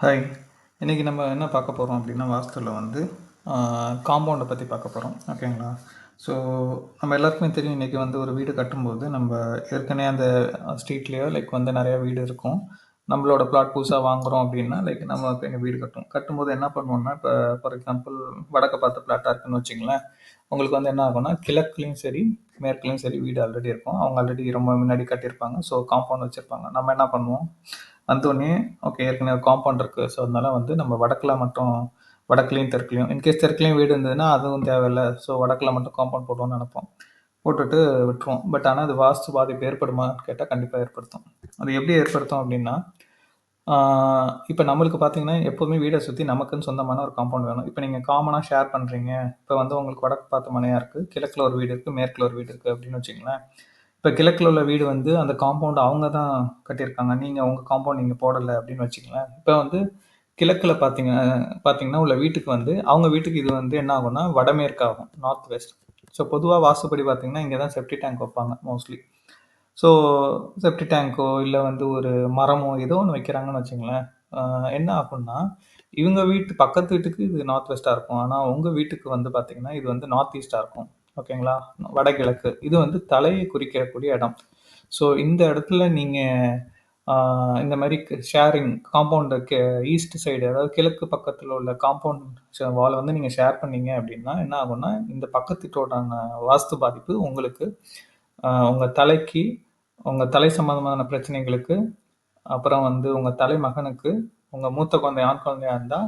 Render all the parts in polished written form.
Hi. இன்னைக்கு நம்ம என்ன பார்க்க போறோம் அப்படின்னா, வாஸ்துல வந்து காம்பவுண்ட பத்தி பார்க்க போறோம். ஓகேங்களா? ஸோ நம்ம எல்லாருக்குமே தெரியும், இன்னைக்கு வந்து ஒரு வீடு கட்டும்போது, நம்ப ஏற்கனவே அந்த ஸ்ட்ரீட்லயோ வந்து நெறைய வீடு இருக்கும். நம்மளோட பிளாட் புதுசா வாங்குறோம் அப்படின்னா, நம்ம இப்ப எங்க வீடு கட்டுவோம். கட்டும்போது என்ன பண்ணுவோம்னா, இப்ப ஃபார் எக்ஸாம்பிள் வடக்க பார்த்த பிளாட்டா இருக்குன்னு வச்சுக்கங்களேன். உங்களுக்கு வந்து என்ன ஆகும்னா, கிழக்குலயும் சரி, மேற்குலயும் சரி வீடு ஆல்ரெடி இருக்கும். அவங்க ஆல்ரெடி ரொம்ப முன்னாடி கட்டியிருப்பாங்க. ஸோ காம்பவுண்ட் வச்சிருப்பாங்க. நம்ம என்ன பண்ணுவோம், வந்தோனே ஓகே ஏற்கனவே காம்பவுண்ட் இருக்கு. ஸோ அதனால வந்து நம்ம வடக்குல மட்டும் வடக்குலயும், தெற்குலயும் இன்கேஸ் தெற்குலயும் வீடு இருந்ததுன்னா அதுவும் தேவையில்ல. ஸோ வடக்குல மட்டும் காம்பவுண்ட் போடுவோம்னு நெனைப்போம். போட்டுட்டு விட்டுருவோம். பட் ஆனா அது வாஸ்து பாதிப்பு ஏற்படுமான்னு கேட்டா கண்டிப்பா ஏற்படுத்தும். அது எப்படி ஏற்படுத்தும் அப்படின்னா, ஆ இப்ப நம்மளுக்கு பார்த்தீங்கன்னா, எப்பவுமே வீட சுத்தி நமக்குன்னு சொந்தமான ஒரு காம்பவுண்ட் வேணும். இப்ப நீங்க காமனா ஷேர் பண்றீங்க. இப்ப வந்து உங்களுக்கு வடக்கு பார்த்த மனையா இருக்கு. கிழக்குல ஒரு வீடு இருக்கு. மேற்குல ஒரு வீடு இருக்கு அப்படின்னு வச்சுக்கங்களேன். இப்ப கிழக்குல உள்ள வீடு வந்து அந்த காம்பவுண்ட் அவங்க தான் கட்டியிருக்காங்க. நீங்க உங்க காம்பவுண்ட் நீங்க போடல அப்படின்னு வச்சுக்கங்களேன். இப்ப வந்து கிழக்குல பார்த்தீங்கன்னா உள்ள வீட்டுக்கு வந்து அவங்க வீட்டுக்கு இது வந்து என்ன ஆகும்னா, வடமேற்கு ஆகும். North west. ஸோ பொதுவா வாஸ்துப்படி பார்த்தீங்கன்னா, இங்க தான் செப்டி டேங்க் வைப்பாங்க மோஸ்ட்லி. ஸோ செப்டி டேங்க்கோ, இல்ல வந்து ஒரு மரமோ ஏதோ ஒண்ணு வைக்கிறாங்கன்னு வச்சுக்கங்களேன். அ என்ன ஆகும்னா, இவங்க வீட்டு பக்கத்து வீட்டுக்கு இது நார்த் வெஸ்ட்டா இருக்கும். ஆனா உங்க வீட்டுக்கு வந்து பார்த்தீங்கன்னா, இது வந்து நார்த் ஈஸ்ட்டா இருக்கும். ஓகேங்களா? வடகிழக்கு. இது வந்து தலையை குறிக்கக்கூடிய இடம். ஸோ இந்த இடத்துல நீங்க ஆ இந்த மாரி ஷேரிங் காம்பவுண்டுக்கு ஈஸ்ட் சைடு அதாவது கிழக்கு பக்கத்துல உள்ள காம்பவுண்ட் வால வந்து நீங்க ஷேர் பண்ணீங்க அப்டின்னா, என்ன ஆகும்னா, இந்த பக்கத்து வீட்டோடான வாஸ்து பாதிப்பு உங்களுக்கு உங்க தலைக்கு, உங்க தலை சம்மந்தமான பிரச்சனைகளுக்கு, அப்புறம் வந்து உங்க தலைமகனுக்கு, உங்க மூத்த குழந்தை ஆண் குழந்தையா இருந்தா,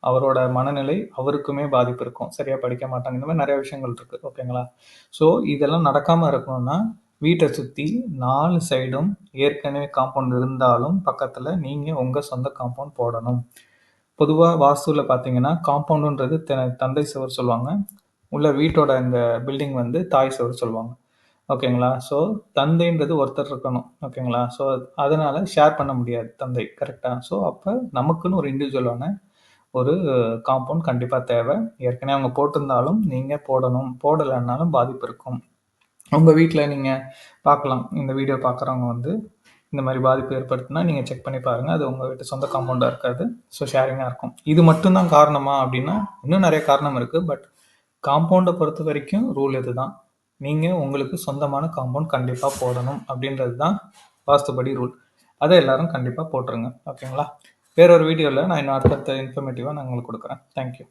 அவரோட மனநிலை அவருக்குமே பாதிப்பு இருக்கும். சரியா படிக்க மாட்டாங்க. இந்த மாரி நெறைய விஷயங்கள் இருக்கு. ஓகேங்களா? ஸோ இதெல்லாம் நடக்காம இருக்கணும்னா, வீட்ட சுத்தி 4 சைடும் ஏற்கனவே காம்பவுண்ட் இருந்தாலும், பக்கத்துல நீங்க உங்க சொந்த காம்பவுண்ட் போடணும். பொதுவா வாஸ்துல பார்த்தீங்கன்னா, காம்பவுண்டுன்றது தந்தை சுவர் சொல்லுவாங்க. உள்ள வீட்டோட இந்த பில்டிங் வந்து தாய் சுவர் சொல்லுவாங்க. ஓகேங்களா? ஸோ தந்தைன்றது ஒருத்தர் இருக்கணும். ஓகேங்களா? ஸோ அதனால ஷேர் பண்ண முடியாது தந்தை. கரெக்ட்டா? ஸோ அப்ப நமக்குன்னு ஒரு இண்டிவிஜுவலான ஒரு காம்பவுண்ட் கண்டிப்பா தேவை. ஏற்கனவே அவங்க போட்டிருந்தாலும் நீங்க போடணும். போடலன்னாலும் பாதிப்பு இருக்கும். உங்க வீட்ல நீங்க பார்க்கலாம். இந்த வீடியோ பார்க்குறவங்க வந்து இந்த மாரி பாதிப்பு ஏற்படுத்துனா, நீங்க செக் பண்ணி பாருங்க. அது உங்க வீட்டு சொந்த காம்பவுண்டா இருக்காது. ஸோ ஷேரிங்கா இருக்கும். இது மட்டும் தான் காரணமா அப்டின்னா, இன்னும் நெறைய காரணம் இருக்கு. பட் காம்பவுண்ட பொறுத்தவரைக்கும் ரூல் இதுதான். நீங்க உங்களுக்கு சொந்தமான காம்பவுண்ட் கண்டிப்பா போடணும் அப்டின்றது தான் வாஸ்துபடி ரூல். அத எல்லாரும் கண்டிப்பா போட்டுருங்க. ஓகேங்களா? வேற ஒரு வீடியோல நான் இன்னும் அடுத்தடுத்த இன்ஃபர்மேட்டிவா நான் உங்களுக்கு குடுக்குறேன். Thank you.